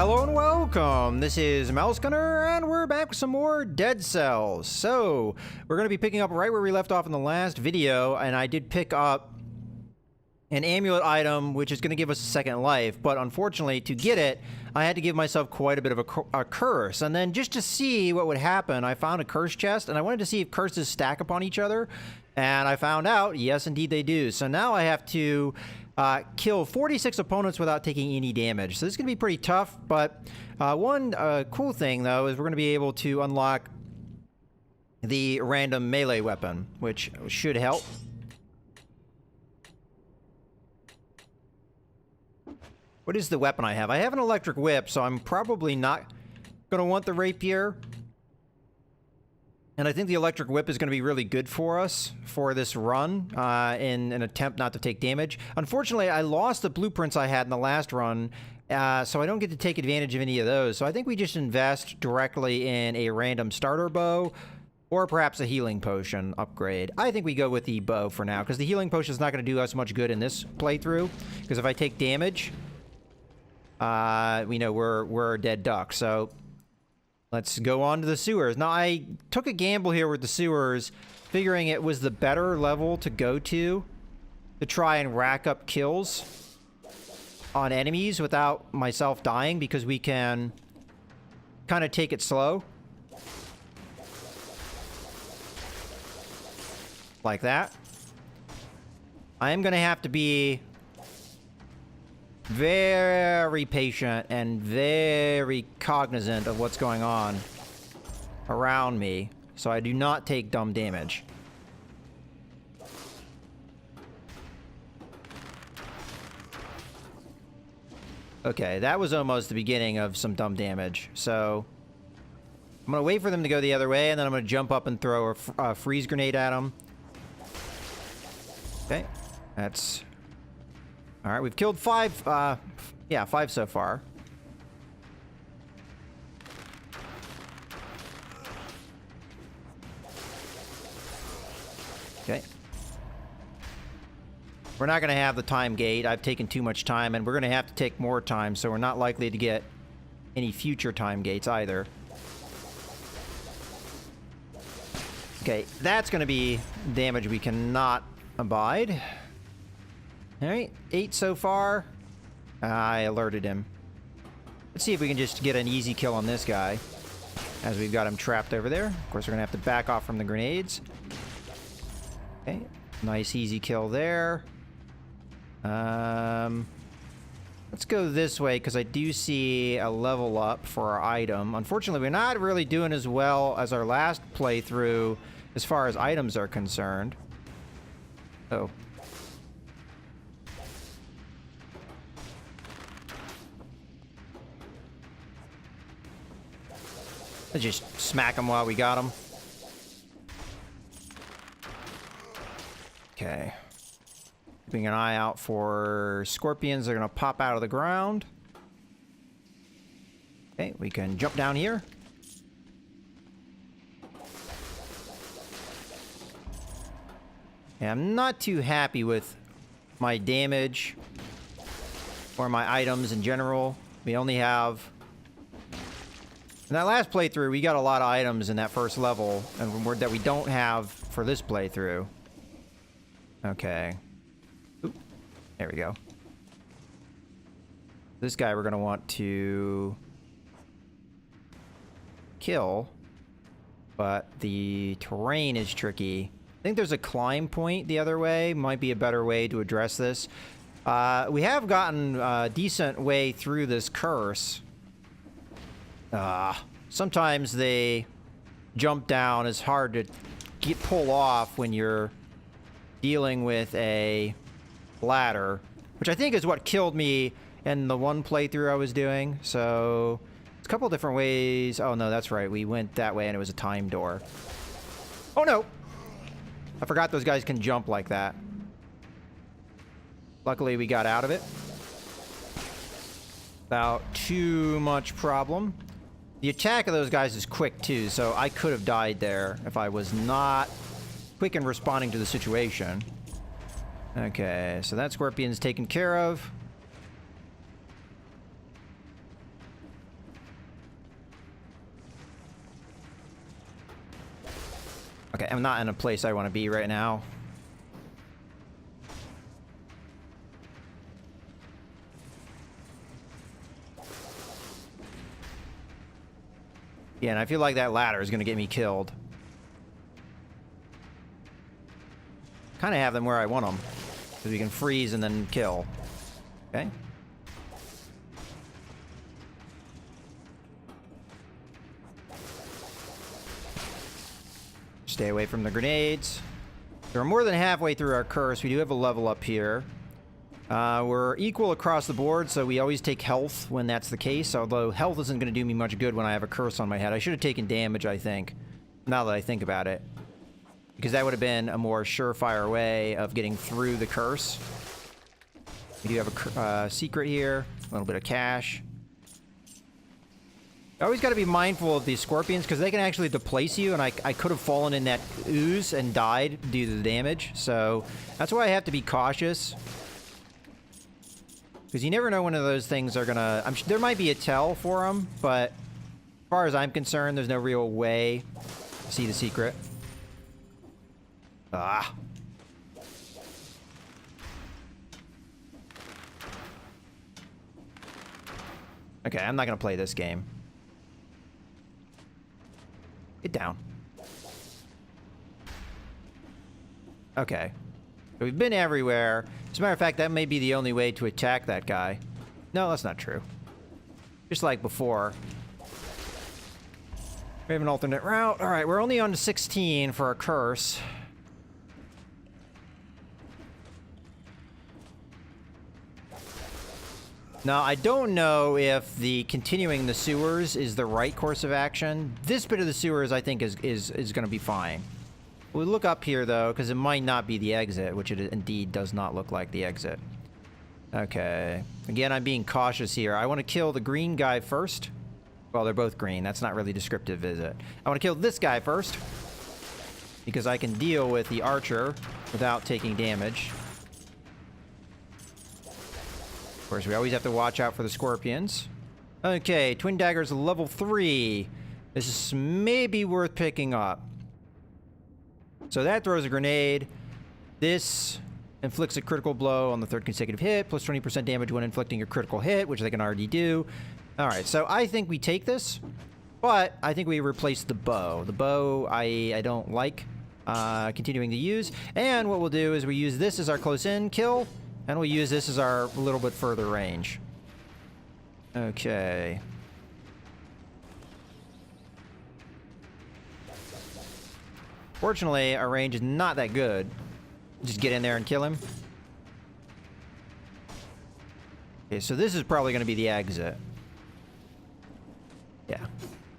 Hello and welcome. This is Mouse Gunner, and we're back with some more Dead Cells. So, we're going to be picking up right where we left off in the last video, and I did pick up an amulet item, which is going to give us a second life, but unfortunately, to get it, I had to give myself quite a bit of a curse. And then just to see what would happen, I found a curse chest, and I wanted to see if curses stack upon each other, and I found out, yes, indeed they do. So now I have to kill 46 opponents without taking any damage. So this is going to be pretty tough, but one cool thing, though, is we're going to be able to unlock the random melee weapon, which should help. What is the weapon I have? I have an electric whip, so I'm probably not going to want the rapier. And I think the electric whip is going to be really good for us for this run in an attempt not to take damage. Unfortunately, I lost the blueprints I had in the last run, so I don't get to take advantage of any of those. So I think we just invest directly in a random starter bow or perhaps a healing potion upgrade. I think we go with the bow for now, because the healing potion is not going to do us much good in this playthrough, because if I take damage, we know we're a dead duck. So let's go on to the sewers. Now, I took a gamble here with the sewers, figuring it was the better level to go to try and rack up kills on enemies without myself dying, because we can kind of take it slow. Like that. I am going to have to be very patient and very cognizant of what's going on around me, so I do not take dumb damage. Okay, that was almost the beginning of some dumb damage, so I'm gonna wait for them to go the other way, and then I'm gonna jump up and throw a freeze grenade at them. Okay, that's... Alright, we've killed five so far. Okay. We're not going to have the time gate. I've taken too much time, and we're going to have to take more time, so we're not likely to get any future time gates either. Okay, that's going to be damage we cannot abide. Alright, 8 so far. I alerted him. Let's see if we can just get an easy kill on this guy, as we've got him trapped over there. Of course, we're gonna have to back off from the grenades. Okay, nice easy kill there. Let's go this way, because I do see a level up for our item. Unfortunately, we're not really doing as well as our last playthrough as far as items are concerned. Oh. Let's just smack him while we got him. Okay. Keeping an eye out for scorpions. They're going to pop out of the ground. Okay, we can jump down here. Yeah, I'm not too happy with my damage or my items in general. We only have... In that last playthrough, we got a lot of items in that first level, and that we don't have for this playthrough. Okay. Oop. There we go. This guy we're going to want to kill, but the terrain is tricky. I think there's a climb point the other way. Might be a better way to address this. We have gotten a decent way through this curse. Sometimes they jump down. It's hard to pull off when you're dealing with a ladder, which I think is what killed me in the one playthrough I was doing. So it's a couple different ways. Oh no, that's right. We went that way and it was a time door. Oh no! I forgot those guys can jump like that. Luckily we got out of it without too much problem. The attack of those guys is quick, too, so I could have died there if I was not quick in responding to the situation. Okay, so that scorpion's taken care of. Okay, I'm not in a place I want to be right now. Yeah, and I feel like that ladder is going to get me killed. Kind of have them where I want them. Because we can freeze and then kill. Okay. Stay away from the grenades. So we're more than halfway through our curse. We do have a level up here. We're equal across the board, so we always take health when that's the case, although health isn't going to do me much good when I have a curse on my head. I should have taken damage, I think, now that I think about it. Because that would have been a more surefire way of getting through the curse. We do have a secret here, a little bit of cash. You always got to be mindful of these scorpions, because they can actually deplace you, and I could have fallen in that ooze and died due to the damage, so that's why I have to be cautious. Because you never know when those things are gonna... there might be a tell for them, but as far as I'm concerned, there's no real way to see the secret. Ah. Okay, I'm not gonna play this game. Get down. Okay. So we've been everywhere. As a matter of fact, that may be the only way to attack that guy. No, that's not true. Just like before. We have an alternate route. Alright, we're only on to 16 for a curse. Now, I don't know if the continuing the sewers is the right course of action. This bit of the sewers, I think, is going to be fine. We'll look up here, though, because it might not be the exit, which it indeed does not look like the exit. Okay. Again, I'm being cautious here. I want to kill the green guy first. Well, they're both green. That's not really descriptive, is it? I want to kill this guy first, because I can deal with the archer without taking damage. Of course, we always have to watch out for the scorpions. Okay, twin daggers level 3. This is maybe worth picking up. So that throws a grenade. This inflicts a critical blow on the 3rd consecutive hit, plus 20% damage when inflicting a critical hit, which they can already do. Alright, so I think we take this, but I think we replace the bow. The bow I don't like continuing to use. And what we'll do is we use this as our close-in kill, and we'll use this as our little bit further range. Okay. Fortunately, our range is not that good. Just get in there and kill him. Okay, so this is probably going to be the exit. Yeah.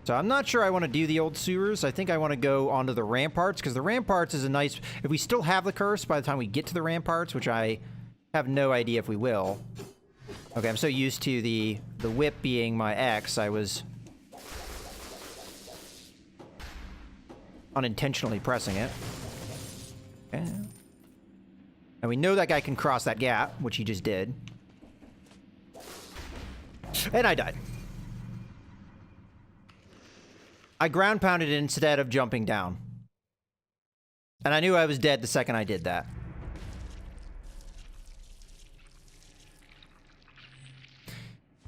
So I'm not sure I want to do the old sewers. I think I want to go onto the ramparts, because the ramparts is a nice... If we still have the curse by the time we get to the ramparts, which I have no idea if we will. Okay, I'm so used to the whip being my X, I was unintentionally pressing it. Okay. And we know that guy can cross that gap, which he just did. And I died. I ground pounded it instead of jumping down. And I knew I was dead the second I did that.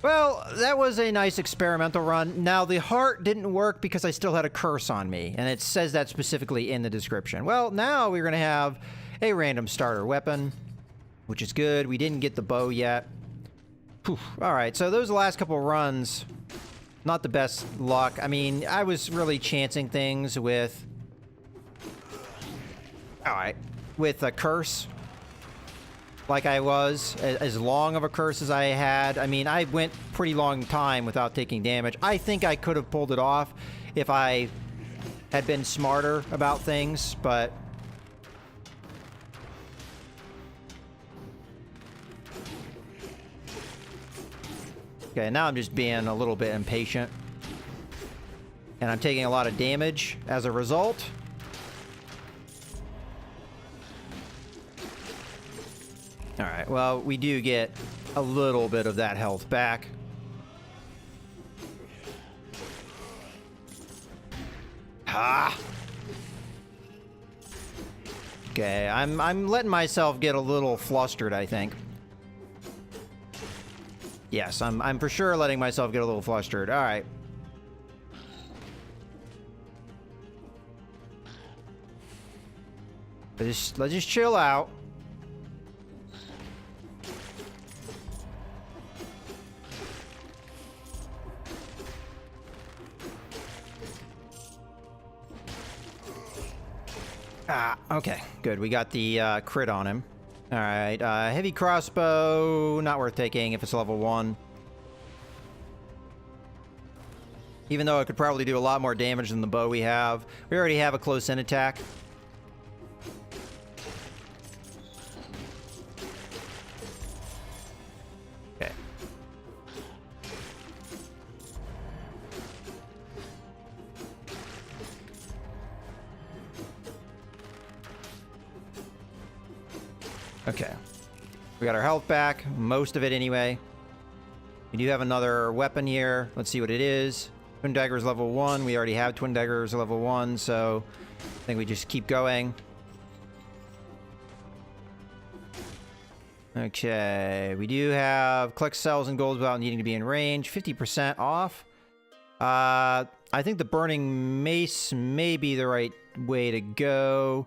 Well, that was a nice experimental run. Now, the heart didn't work because I still had a curse on me, and it says that specifically in the description. Well, now we're going to have a random starter weapon, which is good. We didn't get the bow yet. Whew. All right, so those last couple runs, not the best luck. I mean, I was really chancing things with... All right, with a curse. Like I was, as long of a curse as I had. I mean, I went pretty long time without taking damage. I think I could have pulled it off if I had been smarter about things, but... Okay, now I'm just being a little bit impatient. And I'm taking a lot of damage as a result. Alright, well, we do get a little bit of that health back. Ah! Okay, I'm letting myself get a little flustered, I think. Yes, I'm for sure letting myself get a little flustered. All right. Let's just chill out. Ah, okay, good. We got the crit on him. All right, heavy crossbow, not worth taking if it's level 1. Even though it could probably do a lot more damage than the bow we have. We already have a close-in attack. Okay. Okay. We got our health back, most of it anyway. We do have another weapon here. Let's see what it is. Twin Dagger's level 1. We already have Twin Daggers level 1, so I think we just keep going. Okay, we do have collect cells and gold without needing to be in range. 50% off. I think the Burning Mace may be the right way to go.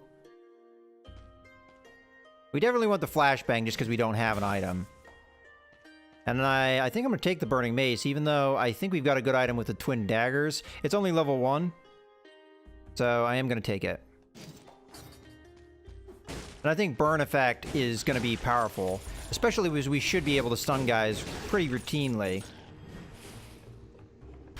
We definitely want the Flashbang just because we don't have an item. And I think I'm going to take the Burning Mace, even though I think we've got a good item with the Twin Daggers. It's only level 1, so I am going to take it. And I think Burn Effect is going to be powerful, especially because we should be able to stun guys pretty routinely.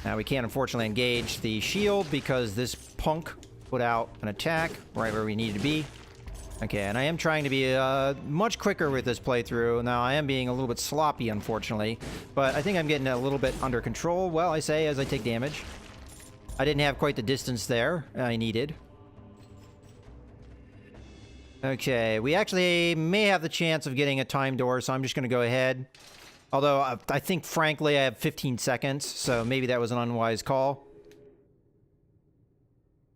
Now, we can't, unfortunately, engage the shield because this punk put out an attack right where we need to be. Okay, and I am trying to be much quicker with this playthrough. Now, I am being a little bit sloppy, unfortunately, but I think I'm getting a little bit under control, well, I say, as I take damage. I didn't have quite the distance there I needed. Okay, we actually may have the chance of getting a time door, so I'm just going to go ahead. Although, I think, frankly, I have 15 seconds, so maybe that was an unwise call.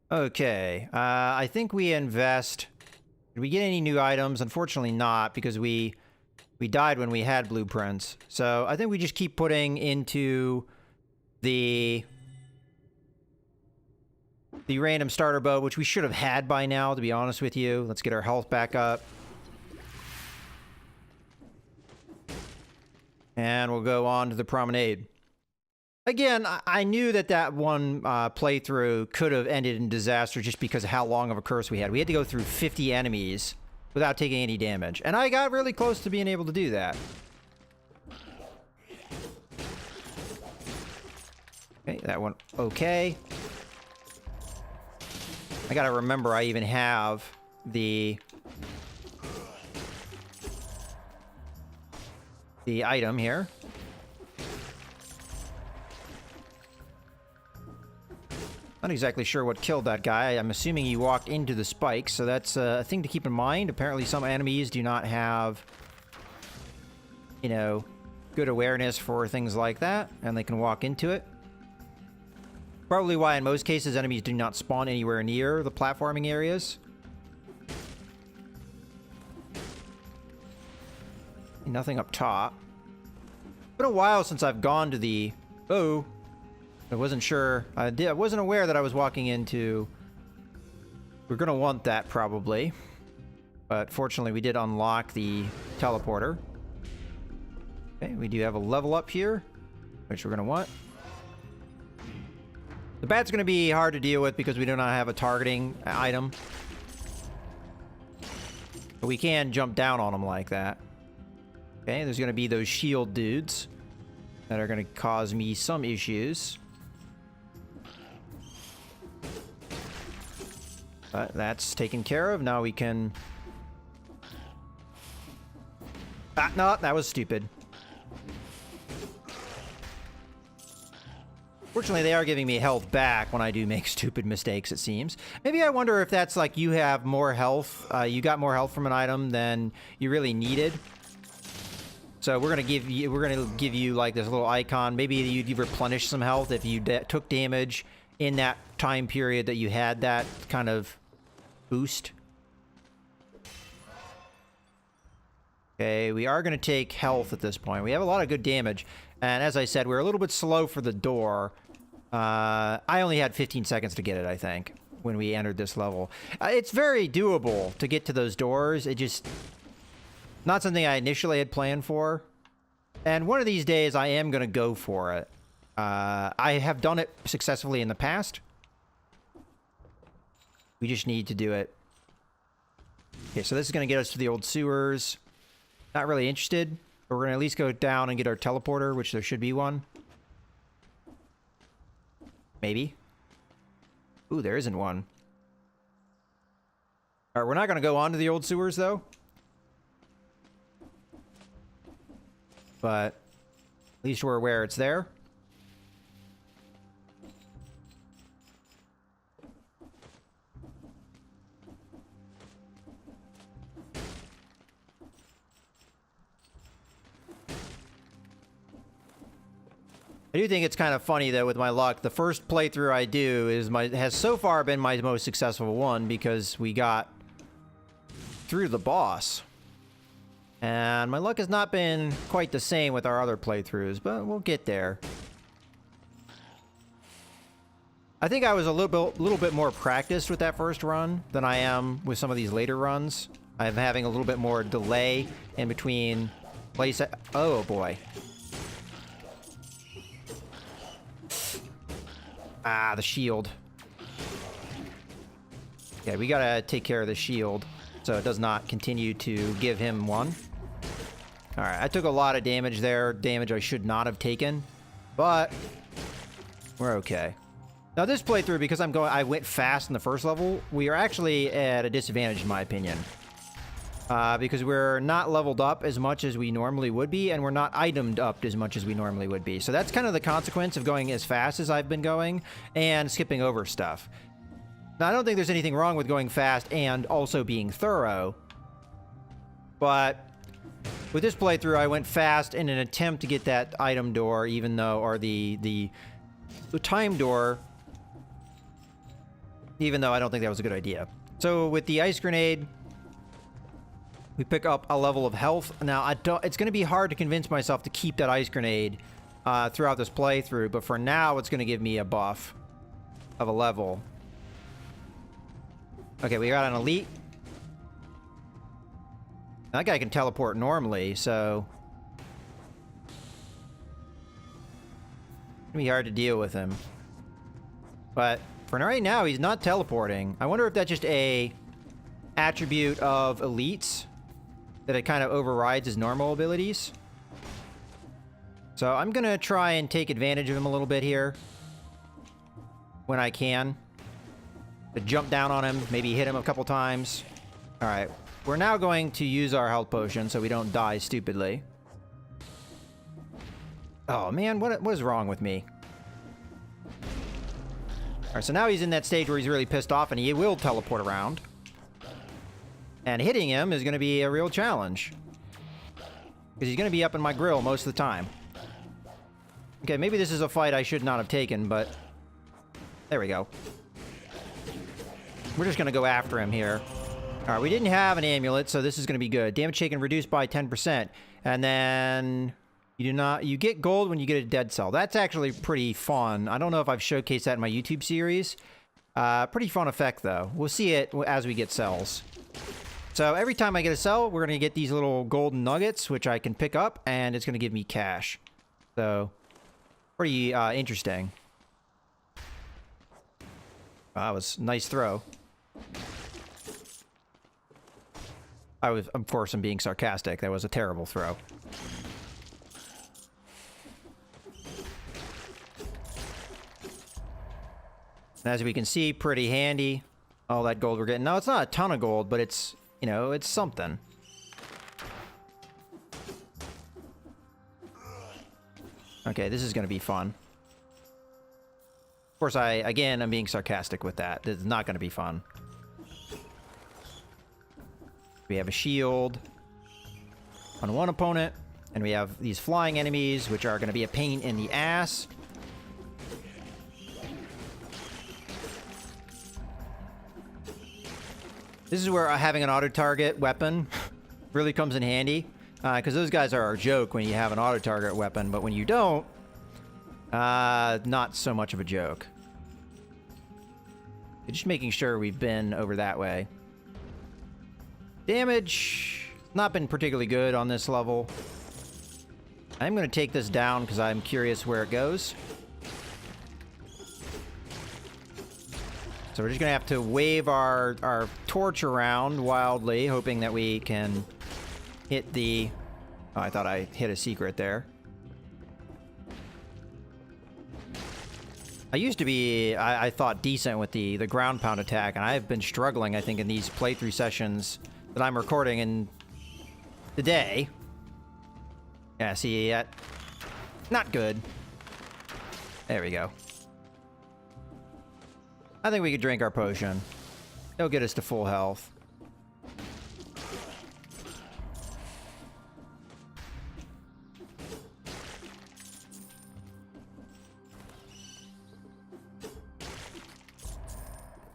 Okay, I think we invest... Did we get any new items? Unfortunately not, because we died when we had blueprints. So I think we just keep putting into the random starter bow, which we should have had by now, to be honest with you. Let's get our health back up. And we'll go on to the promenade. Again, I knew that one playthrough could have ended in disaster just because of how long of a curse we had. We had to go through 50 enemies without taking any damage. And I got really close to being able to do that. Okay, that went okay. I gotta remember I even have the item here. Not exactly sure what killed that guy. I'm assuming he walked into the spikes, so that's a thing to keep in mind. Apparently some enemies do not have, you know, good awareness for things like that, and they can walk into it. Probably why in most cases enemies do not spawn anywhere near the platforming areas. Nothing up top. It's been a while since I've gone to the... Oh! I wasn't sure. I wasn't aware that I was walking into... We're gonna want that, probably. But fortunately, we did unlock the teleporter. Okay, we do have a level up here, which we're gonna want. The bat's gonna be hard to deal with because we do not have a targeting item. But we can jump down on them like that. Okay, there's gonna be those shield dudes that are gonna cause me some issues. But that's taken care of. Now we can... Ah, no, that was stupid. Fortunately, they are giving me health back when I do make stupid mistakes, it seems. Maybe I wonder if that's like you have more health. You got more health from an item than you really needed. So we're gonna give you like this little icon. Maybe you replenish some health if you took damage in that time period that you had that kind of boost. Okay, we are going to take health at this point. We have a lot of good damage. And as I said, we're a little bit slow for the door. I only had 15 seconds to get it, I think, when we entered this level. It's very doable to get to those doors. It just... not something I initially had planned for. And one of these days, I am going to go for it. I have done it successfully in the past. We just need to do it. Okay, so this is going to get us to the old sewers. Not really interested, but we're going to at least go down and get our teleporter, which there should be one. Maybe. Ooh, there isn't one. Alright, we're not going to go on to the old sewers, though. But at least we're aware it's there. I do think it's kind of funny, though, with my luck. The first playthrough I do has so far been my most successful one because we got through the boss. And my luck has not been quite the same with our other playthroughs, but we'll get there. I think I was a little bit more practiced with that first run than I am with some of these later runs. I'm having a little bit more delay in between places. Oh, boy. Ah, the shield. Yeah, we gotta take care of the shield so it does not continue to give him one. Alright, I took a lot of damage there. Damage I should not have taken. But we're okay. Now this playthrough, because I went fast in the first level, we are actually at a disadvantage in my opinion. Because we're not leveled up as much as we normally would be, and we're not itemed up as much as we normally would be. So that's kind of the consequence of going as fast as I've been going and skipping over stuff. Now, I don't think there's anything wrong with going fast and also being thorough. But with this playthrough, I went fast in an attempt to get that item door, even though, or the time door, even though I don't think that was a good idea. So with the ice grenade, we pick up a level of health. Now, it's going to be hard to convince myself to keep that ice grenade throughout this playthrough, but for now, it's going to give me a buff of a level. Okay, we got an elite. That guy can teleport normally, so it's going to be hard to deal with him. But for right now, he's not teleporting. I wonder if that's just a attribute of elites, that it kind of overrides his normal abilities. So I'm going to try and take advantage of him a little bit here. When I can. To jump down on him, maybe hit him a couple times. Alright, we're now going to use our health potion so we don't die stupidly. Oh man, what is wrong with me? Alright, so now he's in that stage where he's really pissed off and he will teleport around. And hitting him is going to be a real challenge. Because he's going to be up in my grill most of the time. Okay, maybe this is a fight I should not have taken, but there we go. We're just going to go after him here. Alright, we didn't have an amulet, so this is going to be good. Damage taken reduced by 10%. And then you get gold when you get a dead cell. That's actually pretty fun. I don't know if I've showcased that in my YouTube series. Pretty fun effect, though. We'll see it as we get cells. So every time I get a cell, we're going to get these little golden nuggets, which I can pick up, and it's going to give me cash. So, pretty interesting. That was a nice throw. Of course, I'm being sarcastic. That was a terrible throw. And as we can see, pretty handy. All that gold we're getting. Now, it's not a ton of gold, but it's, you know, it's something. Okay, this is going to be fun. Of course, I'm being sarcastic with that. This is not going to be fun. We have a shield on one opponent, and we have these flying enemies, which are going to be a pain in the ass. This is where having an auto-target weapon really comes in handy. Because those guys are a joke when you have an auto-target weapon, but when you don't, not so much of a joke. Just making sure we've been over that way. Damage, not been particularly good on this level. I'm going to take this down because I'm curious where it goes. So we're just going to have to wave our torch around wildly, hoping that we can hit the... Oh, I thought I hit a secret there. I used to be, I thought, decent with the ground pound attack, and I've been struggling, I think, in these playthrough sessions that I'm recording in today. Yeah, see, that... Not good. There we go. I think we could drink our potion. It'll get us to full health.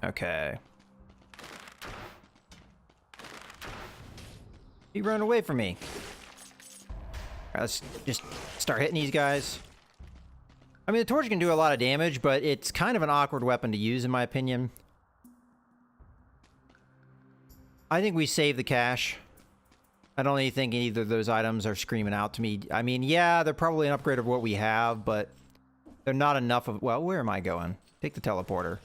Okay. You run away from me. Alright, let's just start hitting these guys. I mean, the torch can do a lot of damage, but it's kind of an awkward weapon to use, in my opinion. I think we save the cash. I don't really think either of those items are screaming out to me. I mean, yeah, they're probably an upgrade of what we have, but they're not enough of... Well, where am I going? Take the teleporter.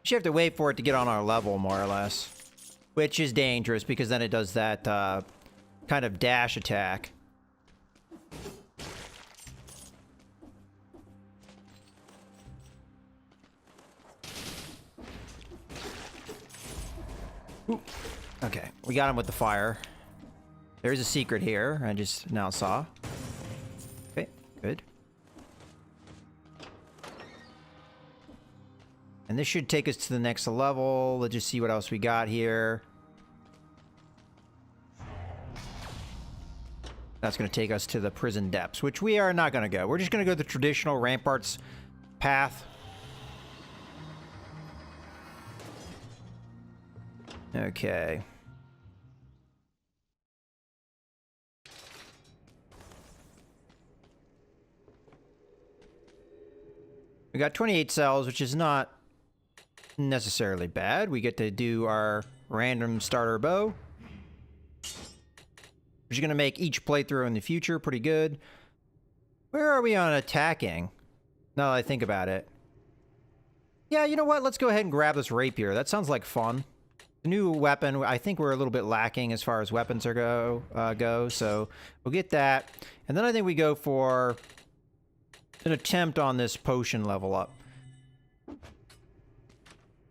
You have to wait for it to get on our level, more or less. Which is dangerous, because then it does that kind of dash attack. Ooh. Okay, we got him with the fire. There's a secret here, I just now saw. Okay, good. And this should take us to the next level. Let's just see what else we got here. That's going to take us to the prison depths, which we are not going to go. We're just going to go the traditional ramparts path. Okay. We got 28 cells, which is not necessarily bad. We get to do our random starter bow, which is going to make each playthrough in the future pretty good. Where are we on attacking? Now that I think about it. Yeah, you know what? Let's go ahead and grab this rapier. That sounds like fun. The new weapon, I think we're a little bit lacking as far as weapons are go, so we'll get that. And then I think we go for an attempt on this potion level up.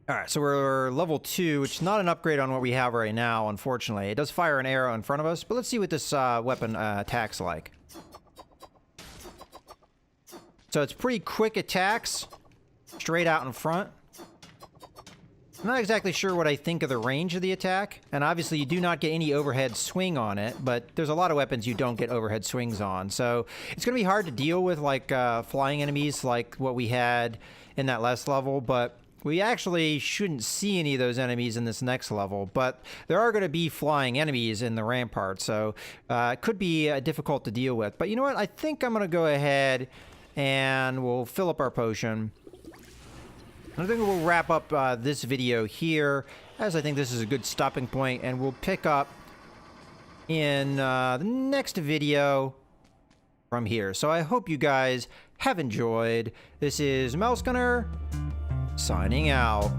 Alright, so we're level 2, which is not an upgrade on what we have right now, unfortunately. It does fire an arrow in front of us, but let's see what this weapon attacks like. So it's pretty quick attacks, straight out in front. I'm not exactly sure what I think of the range of the attack, and obviously you do not get any overhead swing on it, but there's a lot of weapons you don't get overhead swings on, so it's going to be hard to deal with, like, flying enemies like what we had in that last level, but we actually shouldn't see any of those enemies in this next level, but there are going to be flying enemies in the rampart, so it could be difficult to deal with. But you know what? I think I'm going to go ahead and we'll fill up our potion. I think we'll wrap up this video here, as I think this is a good stopping point, and we'll pick up in the next video from here. So I hope you guys have enjoyed. This is Mouse Gunner, signing out.